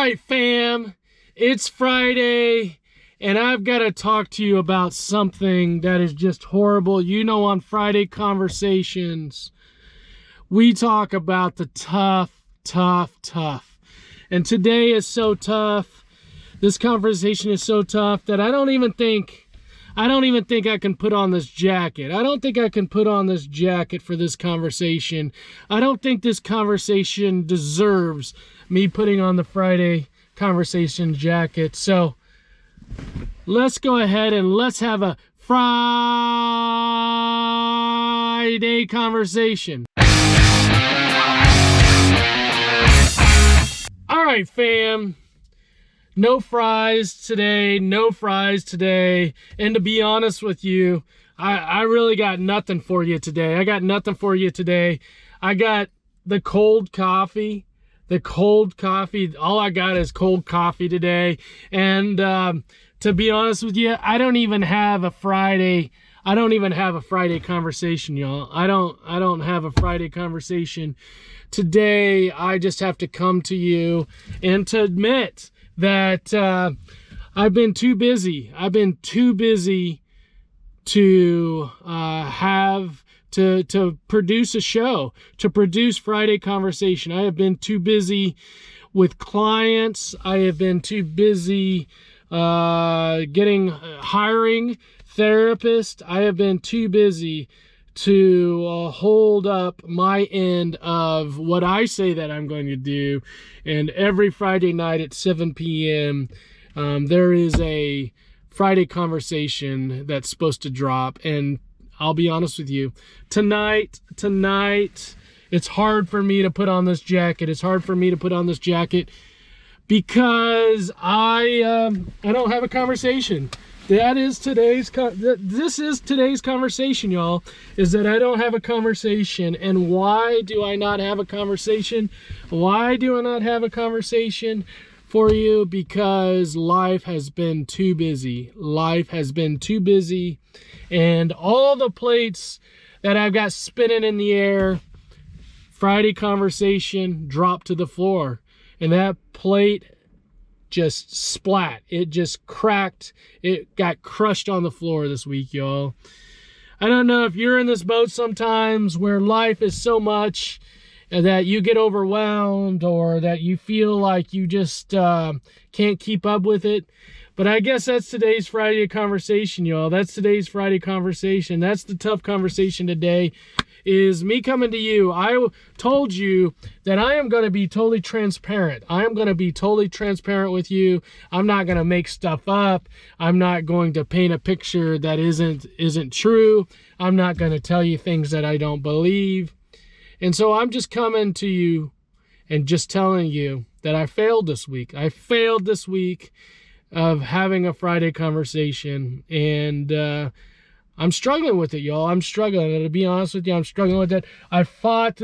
right, fam, it's Friday, and I've got to talk to you about something that is just horrible. You know, on Fryday Conversations, we talk about the tough. And today is so tough. This conversation is so tough that I don't even think I can put on this jacket. I don't think I can put on this jacket for this conversation. I don't think this conversation deserves me putting on the Fryday Conversation jacket. So let's go ahead and let's have a Fryday Conversation. All right, fam. No fries today, and to be honest with you, I really got nothing for you today. I got the cold coffee. All I got is cold coffee today, and to be honest with you, I don't even have a Friday conversation, y'all. I don't have a Friday conversation today. I just have to come to you and to admit that I've been too busy to to produce a show, to produce Fryday Conversation. I have been too busy with clients. I have been too busy hiring therapists. I have been too busy to hold up my end of what I say that I'm going to do. And every Friday night at 7 p.m. There is a Fryday Conversation that's supposed to drop. And I'll be honest with you, tonight, it's hard for me to put on this jacket. Because I don't have a conversation. This is today's conversation, y'all, is that I don't have a conversation. And why do I not have a conversation? For you? Because life has been too busy. And all the plates that I've got spinning in the air, Fryday Conversation dropped to the floor. And that plate just splat. It just cracked. It got crushed on the floor this week, y'all. I don't know if you're in this boat sometimes where life is so much that you get overwhelmed or that you feel like you just can't keep up with it. But I guess that's today's Fryday Conversation, y'all. That's today's Fryday Conversation. That's the tough conversation today, is me coming to you. I told you that I am going to be totally transparent. With you. I'm not going to make stuff up. I'm not going to paint a picture that isn't true. I'm not going to tell you things that I don't believe. And so I'm just coming to you and just telling you that I failed this week. Of having a Fryday Conversation, and I'm struggling with it, y'all. And to be honest with you, I'm struggling with it. I fought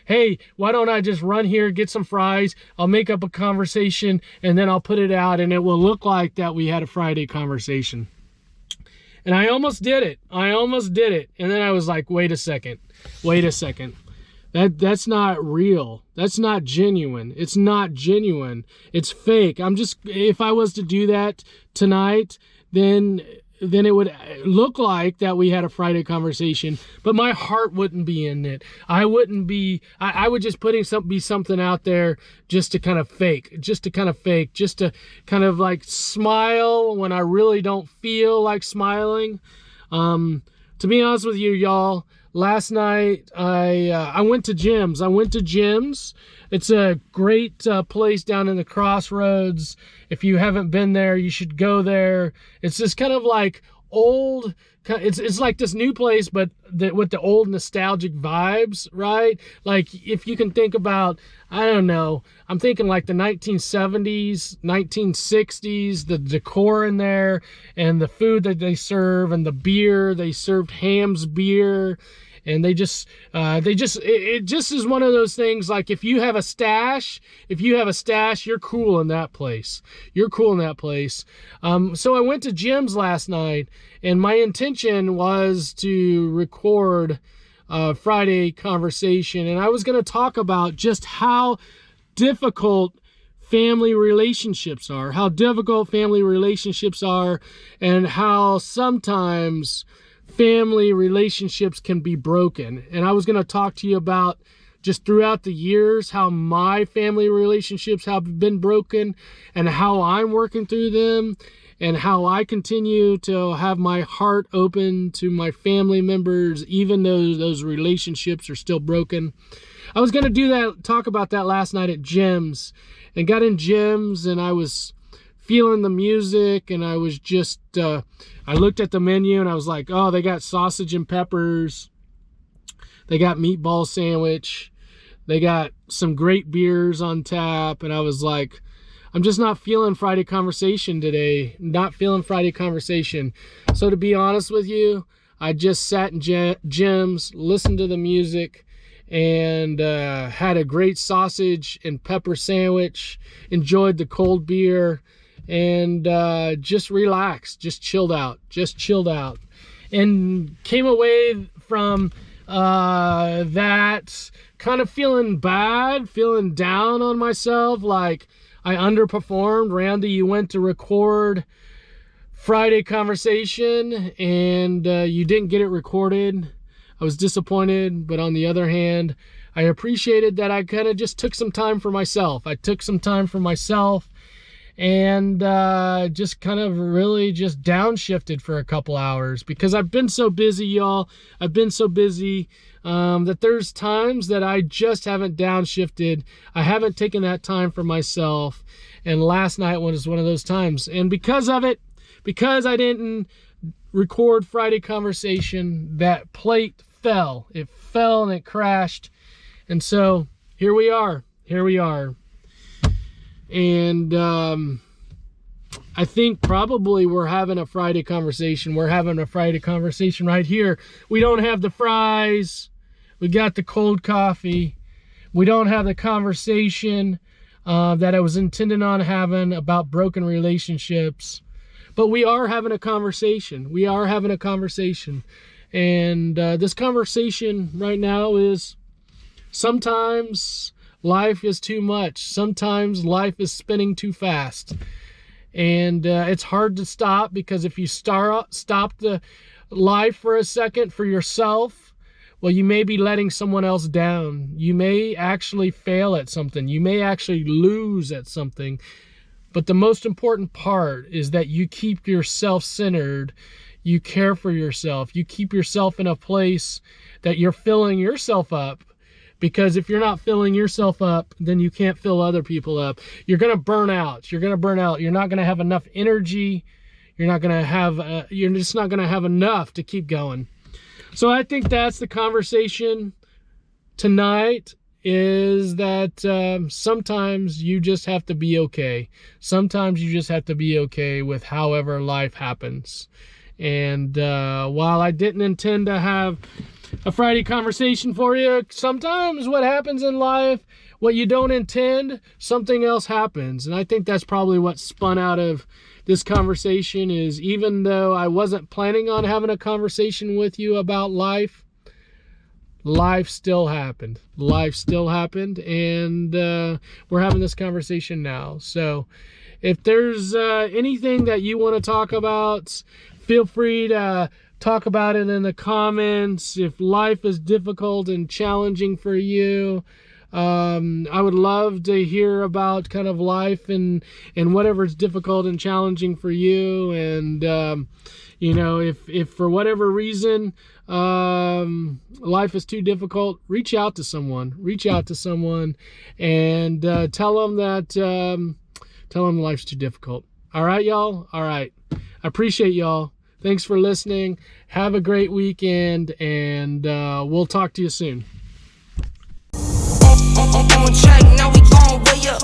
hey, why don't I just run here, get some fries, I'll make up a conversation, and then I'll put it out, and it will look like that we had a Fryday Conversation. And I almost did it. And then I was like, wait a second. That's not real. That's not genuine. It's not genuine. It's fake. If I was to do that tonight, then it would look like that we had a Fryday Conversation, but my heart wouldn't be in it. I would just be something out there just to kind of fake, just to kind of like smile when I really don't feel like smiling. To be honest with you, y'all, last night I went to Jim's. It's a great place down in the Crossroads. If you haven't been there, you should go there. It's just kind of like old. It's like this new place, but with the old nostalgic vibes, right? Like if you can think about, I don't know, I'm thinking like the 1970s, 1960s, the decor in there, and the food that they serve, and the beer. They served Ham's beer. And it just is one of those things, like if you have a stash, you're cool in that place. So I went to Jim's last night, and my intention was to record Fryday Conversation, and I was going to talk about just how difficult family relationships are, how difficult family relationships are, and how sometimes family relationships can be broken. And I was going to talk to you about just throughout the years how my family relationships have been broken and how I'm working through them, and how I continue to have my heart open to my family members even though those relationships are still broken. I was going to talk about that last night at Jim's, and got in Jim's, and I was feeling the music, and I was just I looked at the menu and I was like, oh, they got sausage and peppers, they got meatball sandwich, they got some great beers on tap, and I was like, I'm just not feeling Fryday Conversation today. Not feeling Fryday Conversation. So to be honest with you, I just sat in Jim's, listened to the music, and had a great sausage and pepper sandwich, enjoyed the cold beer, and just relaxed, just chilled out, and came away from that kind of feeling bad, feeling down on myself, like I underperformed. Randy, you went to record Fryday Conversation and you didn't get it recorded. I was disappointed, but on the other hand, I appreciated that I kind of just took some time for myself. I took some time for myself and just kind of really just downshifted for a couple hours because I've been so busy, y'all. I've been so busy that there's times that I just haven't downshifted. I haven't taken that time for myself. And last night was one of those times. And because of it, because I didn't record Fryday Conversation, that plate fell. It fell and it crashed. And so here we are. And I think probably we're having a Fryday Conversation. We're having a Fryday Conversation right here. We don't have the fries. We got the cold coffee. We don't have the conversation that I was intending on having about broken relationships. But we are having a conversation. We are having a conversation. And this conversation right now is sometimes life is too much. Sometimes life is spinning too fast. And it's hard to stop because if you stop the life for a second for yourself, well, you may be letting someone else down. You may actually fail at something. You may actually lose at something. But the most important part is that you keep yourself centered. You care for yourself. You keep yourself in a place that you're filling yourself up. Because if you're not filling yourself up, then you can't fill other people up. You're going to burn out. You're not going to have enough energy. You're just not going to have enough to keep going. So I think that's the conversation tonight, is that sometimes you just have to be okay. Sometimes you just have to be okay with however life happens. And while I didn't intend to have a Fryday Conversation for you, sometimes what happens in life, what you don't intend, something else happens. And I think that's probably what spun out of this conversation, is even though I wasn't planning on having a conversation with you about life, life still happened. Life still happened, and we're having this conversation now. So if there's anything that you want to talk about, feel free to talk about it in the comments. If life is difficult and challenging for you, I would love to hear about kind of life and whatever's difficult and challenging for you. And you know, if for whatever reason life is too difficult, reach out to someone and tell them life's too difficult. All right, y'all. All right. I appreciate y'all. Thanks for listening. Have a great weekend, and we'll talk to you soon. On track, now we gon' way up.